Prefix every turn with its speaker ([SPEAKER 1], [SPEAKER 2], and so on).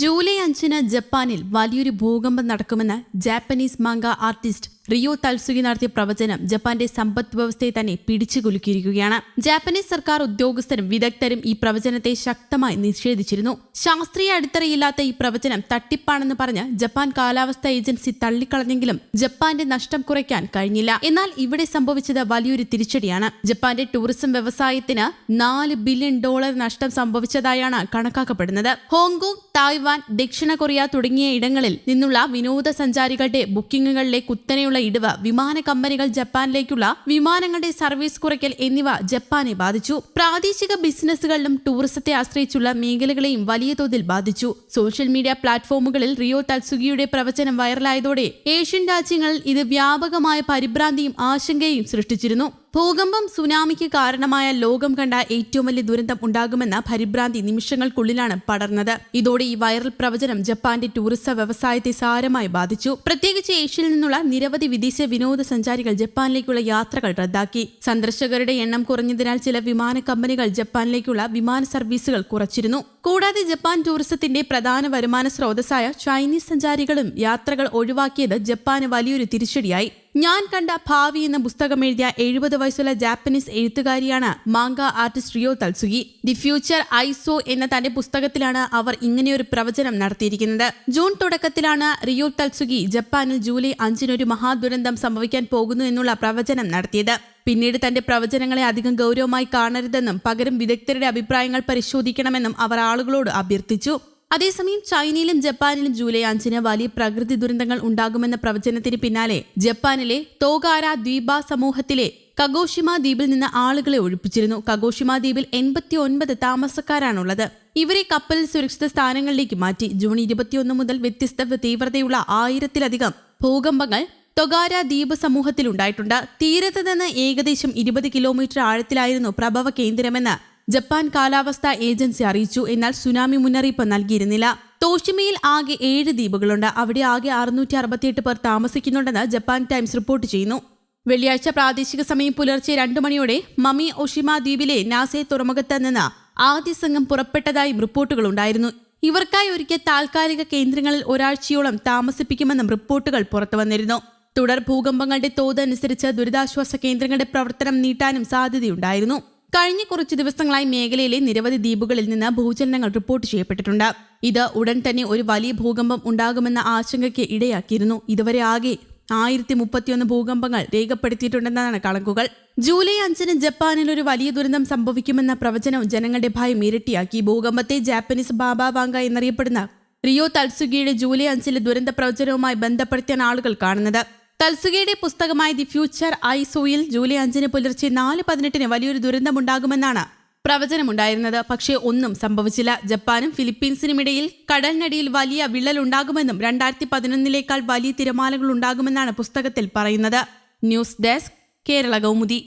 [SPEAKER 1] July 5-ന് ജപ്പാനിൽ വലിയൊരു ഭൂകമ്പം നടക്കുമെന്ന് ജാപ്പനീസ് മാംഗ ആർട്ടിസ്റ്റ് റിയോ തൽസുഗി നടത്തിയ പ്രവചനം ജപ്പാന്റെ സമ്പദ് വ്യവസ്ഥയെ തന്നെ പിടിച്ചുകുലുക്കിയിരിക്കുകയാണ്. ജാപ്പനീസ് സർക്കാർ ഉദ്യോഗസ്ഥരും വിദഗ്ധരും ഈ പ്രവചനത്തെ ശക്തമായി നിഷേധിച്ചിരുന്നു. ശാസ്ത്രീയ അടിത്തറയില്ലാത്ത ഈ പ്രവചനം തട്ടിപ്പാണെന്ന് പറഞ്ഞ് ജപ്പാൻ കാലാവസ്ഥാ ഏജൻസി തള്ളിക്കളഞ്ഞെങ്കിലും ജപ്പാന്റെ നഷ്ടം കുറയ്ക്കാൻ കഴിഞ്ഞില്ല. എന്നാൽ ഇവിടെ സംഭവിച്ചത് വലിയൊരു തിരിച്ചടിയാണ്. ജപ്പാന്റെ ടൂറിസം വ്യവസായത്തിന് $4 ബില്യൺ നഷ്ടം സംഭവിച്ചതായാണ് കണക്കാക്കപ്പെടുന്നത്. ഹോങ്കോങ്, തായ്വാൻ, ദക്ഷിണ കൊറിയ തുടങ്ങിയ ഇടങ്ങളിൽ നിന്നുള്ള വിനോദസഞ്ചാരികളുടെ ബുക്കിംഗുകളിലെ കുത്തനെയുള്ള ഇടിവ്, വിമാന കമ്പനികൾ ജപ്പാനിലേക്കുള്ള വിമാനങ്ങളുടെ സർവീസ് കുറയ്ക്കൽ എന്നിവ ജപ്പാനെ ബാധിച്ചു. പ്രാദേശിക ബിസിനസ്സുകളിലും ടൂറിസത്തെ ആശ്രയിച്ചുള്ള മേഖലകളെയും വലിയ തോതിൽ ബാധിച്ചു. സോഷ്യൽ മീഡിയ പ്ലാറ്റ്ഫോമുകളിൽ റിയോ തൽസുഗിയുടെ പ്രവചനം വൈറലായതോടെ ഏഷ്യൻ രാജ്യങ്ങളിൽ ഇത് വ്യാപകമായ പരിഭ്രാന്തിയും ആശങ്കയും സൃഷ്ടിച്ചിരുന്നു. ഭൂകമ്പം സുനാമിക്ക് കാരണമായ ലോകം കണ്ട ഏറ്റവും വലിയ ദുരന്തം ഉണ്ടാകുമെന്ന പരിഭ്രാന്തി നിമിഷങ്ങൾക്കുള്ളിലാണ് പടർന്നത്. ഇതോടെ ഈ വൈറൽ പ്രവചനം ജപ്പാന്റെ ടൂറിസം വ്യവസായത്തെ സാരമായി ബാധിച്ചു. പ്രത്യേകിച്ച് ഏഷ്യയിൽ നിന്നുള്ള നിരവധി വിദേശ വിനോദസഞ്ചാരികൾ ജപ്പാനിലേക്കുള്ള യാത്രകൾ റദ്ദാക്കി. സന്ദർശകരുടെ എണ്ണം കുറഞ്ഞതിനാൽ ചില വിമാന കമ്പനികൾ ജപ്പാനിലേക്കുള്ള വിമാന സർവീസുകൾ കുറച്ചിരുന്നു. കൂടാതെ ജപ്പാൻ ടൂറിസത്തിന്റെ പ്രധാന വരുമാന സ്രോതസ്സായ ചൈനീസ് സഞ്ചാരികളും യാത്രകൾ ഒഴിവാക്കിയത് ജപ്പാന് വലിയൊരു തിരിച്ചടിയായി. ഞാൻ കണ്ട ഭാവി എന്ന പുസ്തകം എഴുതിയ 70 വയസ്സുള്ള ജാപ്പനീസ് എഴുത്തുകാരിയാണ് manga artist Ryo Tatsuki. The future I saw എന്ന തന്റെ പുസ്തകത്തിലാണ് അവർ ഇങ്ങനെയൊരു പ്രവചനം നടത്തിയിരിക്കുന്നത്. ജൂൺ തുടക്കത്തിലാണ് റിയോ തൽസുഗി ജപ്പാനിൽ ജൂലൈ 5-ന് ഒരു മഹാദുരന്തം സംഭവിക്കാൻ പോകുന്നു എന്നുള്ള പ്രവചനം നടത്തിയത്. പിന്നീട് തന്റെ പ്രവചനങ്ങളെ അധികം ഗൗരവമായി കാണരുതെന്നും പകരം വിദഗ്ധരുടെ അഭിപ്രായങ്ങൾ പരിശോധിക്കണമെന്നും അവർ ആളുകളോട് അഭ്യർത്ഥിച്ചു. അതേസമയം ചൈനയിലും ജപ്പാനിലും ജൂലൈ 5-ന് വലിയ പ്രകൃതി ദുരന്തങ്ങൾ ഉണ്ടാകുമെന്ന പ്രവചനത്തിന് പിന്നാലെ ജപ്പാനിലെ തോഗാര ദ്വീപ സമൂഹത്തിലെ കഗോഷിമ ദ്വീപിൽ നിന്ന് ആളുകളെ ഒഴിപ്പിച്ചിരുന്നു. കഗോഷിമ ദ്വീപിൽ 89 താമസക്കാരാണുള്ളത്. ഇവരെ കപ്പലിൽ സുരക്ഷിത സ്ഥാനങ്ങളിലേക്ക് മാറ്റി. ജൂൺ 21 മുതൽ വ്യത്യസ്ത തീവ്രതയുള്ള 1000-ലധികം ഭൂകമ്പങ്ങൾ തൊഗാര ദ്വീപ് സമൂഹത്തിലുണ്ടായിട്ടുണ്ട്. തീരത്ത് നിന്ന് ഏകദേശം 20 കിലോമീറ്റർ ആഴത്തിലായിരുന്നു പ്രഭവ കേന്ദ്രമെന്ന് ജപ്പാൻ കാലാവസ്ഥാ ഏജൻസി അറിയിച്ചു. എന്നാൽ സുനാമി മുന്നറിയിപ്പ് നൽകിയിരുന്നില്ല. തോഷിമയിൽ ആകെ 7 ദ്വീപുകളുണ്ട്. അവിടെ ആകെ 668 പേർ താമസിക്കുന്നുണ്ടെന്ന് ജപ്പാൻ ടൈംസ് റിപ്പോർട്ട് ചെയ്യുന്നു. വെള്ളിയാഴ്ച പ്രാദേശിക സമയം പുലർച്ചെ 2 മണിയോടെ മമി ഒഷിമ ദ്വീപിലെ നാസെ തുറമുഖത്ത് നിന്ന് ആദ്യ സംഘം പുറപ്പെട്ടതായും റിപ്പോർട്ടുകളുണ്ടായിരുന്നു. ഇവർക്കായി ഒരുക്കിയ താൽക്കാലിക കേന്ദ്രങ്ങളിൽ ഒരാഴ്ചയോളം താമസിപ്പിക്കുമെന്നും റിപ്പോർട്ടുകൾ പുറത്തുവന്നിരുന്നു. തുടർ ഭൂകമ്പങ്ങളുടെ തോത് അനുസരിച്ച് ദുരിതാശ്വാസ കേന്ദ്രങ്ങളുടെ പ്രവർത്തനം നീട്ടാനും സാധ്യതയുണ്ടായിരുന്നു. കഴിഞ്ഞ കുറച്ചു ദിവസങ്ങളായി മേഖലയിലെ നിരവധി ദ്വീപുകളിൽ നിന്ന് ഭൂചലനങ്ങൾ റിപ്പോർട്ട് ചെയ്യപ്പെട്ടിട്ടുണ്ട്. ഇത് ഉടൻ തന്നെ ഒരു വലിയ ഭൂകമ്പം ഉണ്ടാകുമെന്ന ആശങ്കയ്ക്ക് ഇടയാക്കിയിരുന്നു. ഇതുവരെ ആകെ 1031 ഭൂകമ്പങ്ങൾ രേഖപ്പെടുത്തിയിട്ടുണ്ടെന്നാണ് കണക്കുകൾ. ജൂലൈ 5-ന് ജപ്പാനിൽ ഒരു വലിയ ദുരന്തം സംഭവിക്കുമെന്ന പ്രവചനവും ജനങ്ങളുടെ ഭയം ഇരട്ടിയാക്കി. ഭൂകമ്പത്തെ ജാപ്പനീസ് ബാബ വാങ്ക എന്നറിയപ്പെടുന്ന റിയോ തൽസുഗിയുടെ ജൂലൈ 5-ലെ ദുരന്ത പ്രവചനവുമായി ബന്ധപ്പെടുത്തിയാണ് ആളുകൾ കാണുന്നത്. തൽസുഗിയുടെ പുസ്തകമായ ദി ഫ്യൂച്ചർ ഐ സോയിൽ ജൂലൈ 5-ന് പുലർച്ചെ 4:18-ന് വലിയൊരു ദുരന്തമുണ്ടാകുമെന്നാണ് പ്രവചനമുണ്ടായിരുന്നത്. പക്ഷേ ഒന്നും സംഭവിച്ചില്ല. ജപ്പാനും ഫിലിപ്പീൻസിനും ഇടയിൽ കടലിനടിയിൽ വലിയ വിള്ളലുണ്ടാകുമെന്നും 2011-ലേക്കാൾ വലിയ തിരമാലകൾ ഉണ്ടാകുമെന്നാണ് പുസ്തകത്തിൽ പറയുന്നത്. News desk, Kerala Kaumudi.